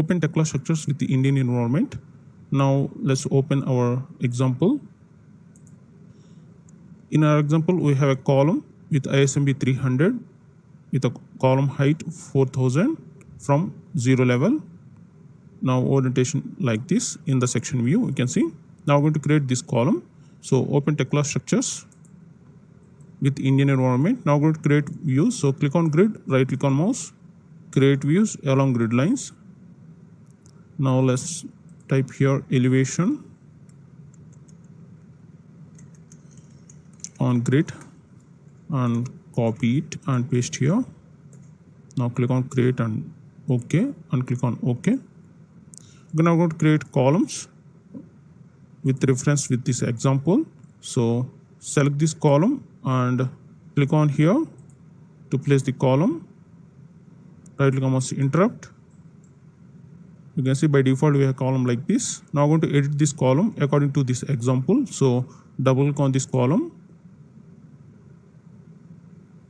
open Tekla structures with the Indian environment. Now let's open our example. In our example, we have a column with ISMB 300 with a column height 4000 from 0 level. Now orientation like this in the section view, you can see. Now we're going to create this column. So open Tekla structures with Indian environment. Now we're going to create views. So click on grid, right click on mouse, create views along grid lines. Now let's type here elevation on grid and copy it and paste here. Now click on create and OK and click on OK. We're now going to create columns with reference with this example. So select this column and click on here to place the column. Right click on mouse, interrupt. You can see by default we have a column like this. Now I'm going to edit this column according to this example. So double click on this column.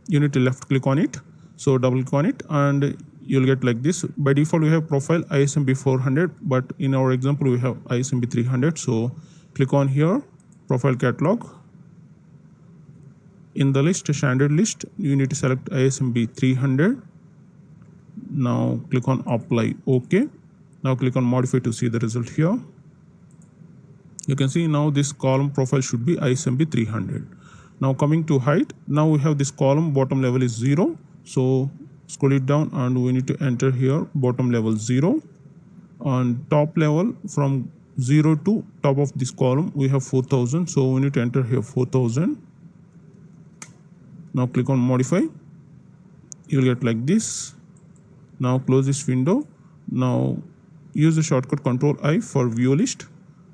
You need to left click on it. So double click on it and you'll get like this. By default we have profile ISMB 400, but in our example we have ISMB 300. So click on here, profile catalog. In the list, standard list, you need to select ISMB 300. Now click on apply, OK. Now click on modify to see the result here. You can see now this column profile should be ISMB 300. Now coming to height, now we have this column bottom level is 0. So scroll it down and we need to enter here bottom level 0. On top level from 0 to top of this column we have 4000. So we need to enter here 4000. Now click on modify. You will get like this. Now close this window. Now use the shortcut Control I for view list.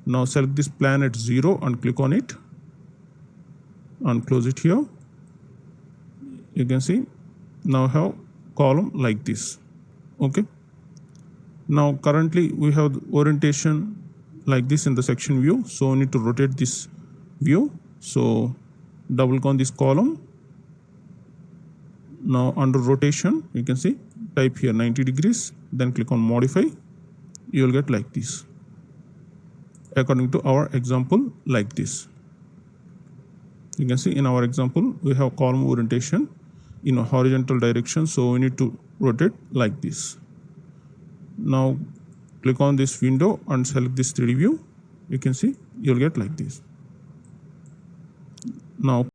Now select this plan at 0 and click on it and close it here. You can see now have column like this. Okay. Now currently we have the orientation like this in the section view. So we need to rotate this view. So double click on this column. Now under rotation, you can see type here 90 degrees, then click on modify. You will get like this. According to our example, like this. You can see in our example, we have column orientation in a horizontal direction. So we need to rotate like this. Now click on this window and select this 3D view. You can see you'll get like this. Now